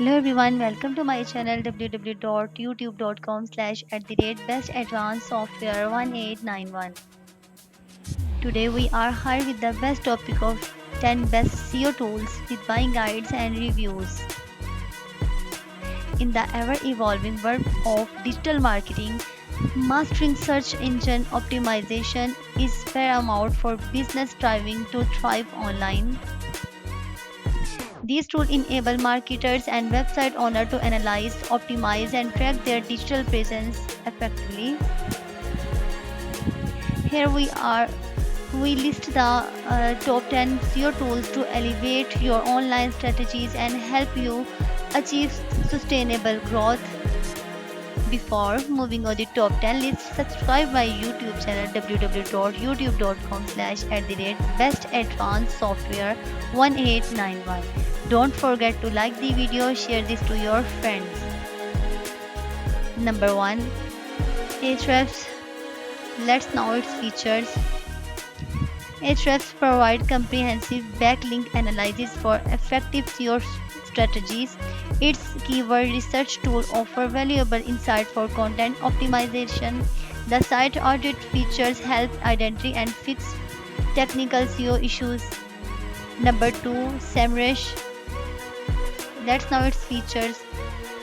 Hello everyone, welcome to my channel www.youtube.com/bestadvancedsoftware1891. Today we are here with the best topic of 10 best SEO tools with buying guides and reviews. In the ever evolving world of digital marketing, mastering search engine optimization is paramount for business striving to thrive online. These tools enable marketers and website owners to analyze, optimize, and track their digital presence effectively. Here we list the top 10 SEO tools to elevate your online strategies and help you achieve sustainable growth. Before moving on the top 10 list, subscribe my YouTube channel www.youtube.com/bestadvancedsoftware1891. Don't forget to like the video, share this to your friends. Number 1. Ahrefs. Let's know its features. Ahrefs provide comprehensive backlink analysis for effective SEO strategies. Its keyword research tool offers valuable insight for content optimization. The site audit features help identify and fix technical SEO issues. Number 2. SEMrush. Let's know its features.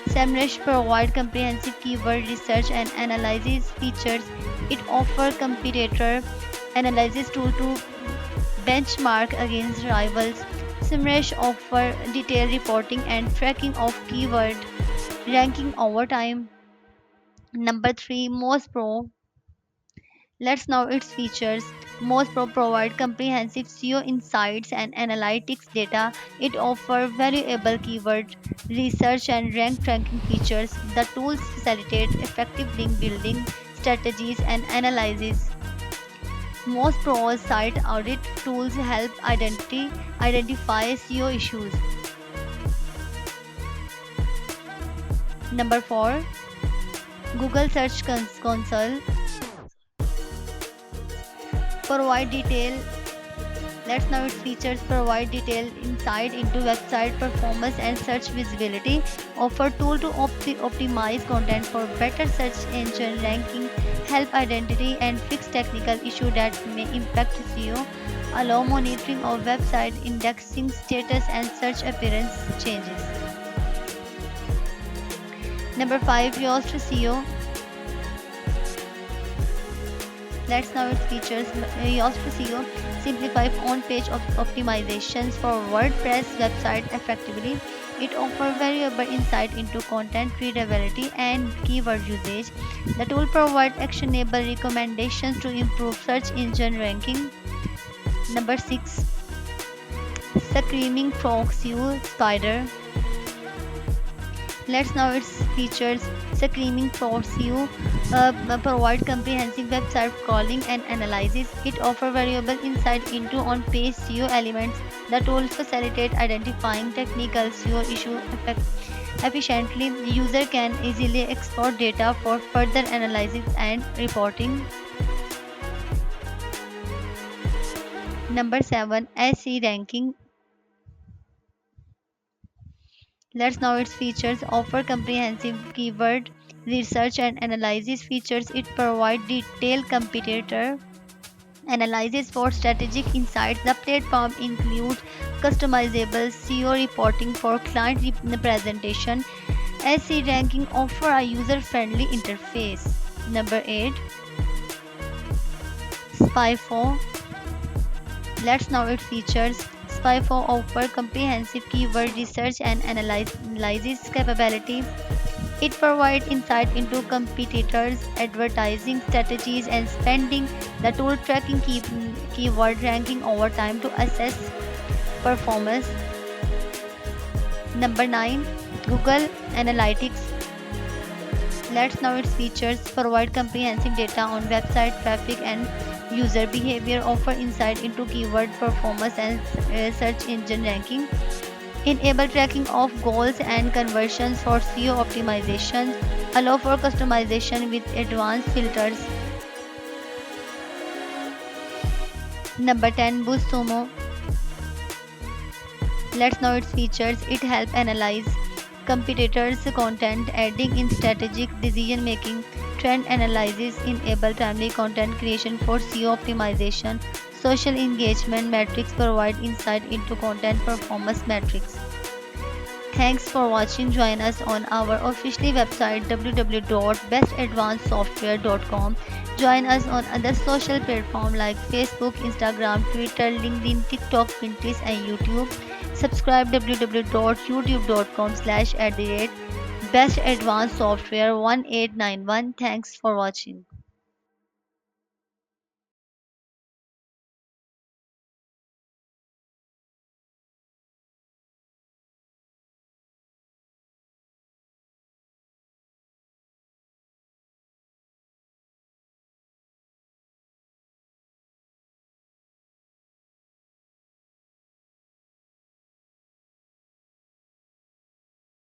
SEMrush provides comprehensive keyword research and analysis features. It offers competitor analysis tool to benchmark against rivals. SEMrush offers detailed reporting and tracking of keyword ranking over time. Number 3. Moz Pro. Let's know its features. Moz Pro provides comprehensive SEO insights and analytics data. It offers valuable keyword research and rank tracking features. The tools facilitate effective link building strategies and analysis. Most Pro's site audit tools help identify SEO issues. Number 4. Google Search Console provide detail. Let's know its features. Provide detailed insight into website performance and search visibility. Offer tool to optimize content for better search engine ranking. Help identity and fix technical issue that may impact SEO. Allow monitoring of website indexing status and search appearance changes. Number 5. Yoast SEO. Let's know its features. Yoast SEO simplify on-page optimizations for WordPress website effectively. It offers valuable insight into content readability and keyword usage. The tool provides actionable recommendations to improve search engine ranking. Number 6. Screaming Frog SEO Spider. Let's know its features. Screaming Frog SEO provide comprehensive website crawling and analysis. It offers valuable insight into on-page SEO elements. The tool facilitates identifying technical SEO issues efficiently. The user can easily export data for further analysis and reporting. Number 7. SE Ranking. Let's know its features. Offer comprehensive keyword research and analysis features. It provides detailed competitor analysis for strategic insights. The platform includes customizable SEO reporting for client representation. SE ranking offer a user-friendly interface. Number 8. Spy4. Let's know its features. Spy4 offers comprehensive keyword research and analysis capability. It provides insight into competitors' advertising strategies and spending. The tool tracking keyword ranking over time to assess performance. Number 9. Google Analytics. Let's know its features. Provide comprehensive data on website traffic and user behavior. Offer insight into keyword performance and search engine ranking. Enable tracking of goals and conversions for SEO optimization. Allow for customization with advanced filters. Number 10. BuzzSumo. Let's know its features. It helps analyze competitors' content, aiding in strategic decision making. Trend analysis enable timely content creation for SEO optimization. Social engagement metrics provide insight into content performance metrics. Thanks for watching. Join us on our official website www.bestadvancedsoftware.com. Join us on other social platforms like Facebook, Instagram, Twitter, LinkedIn, TikTok, Pinterest, and YouTube. Subscribe www.youtube.com/@bestadvancedsoftware 1891. Thanks for watching.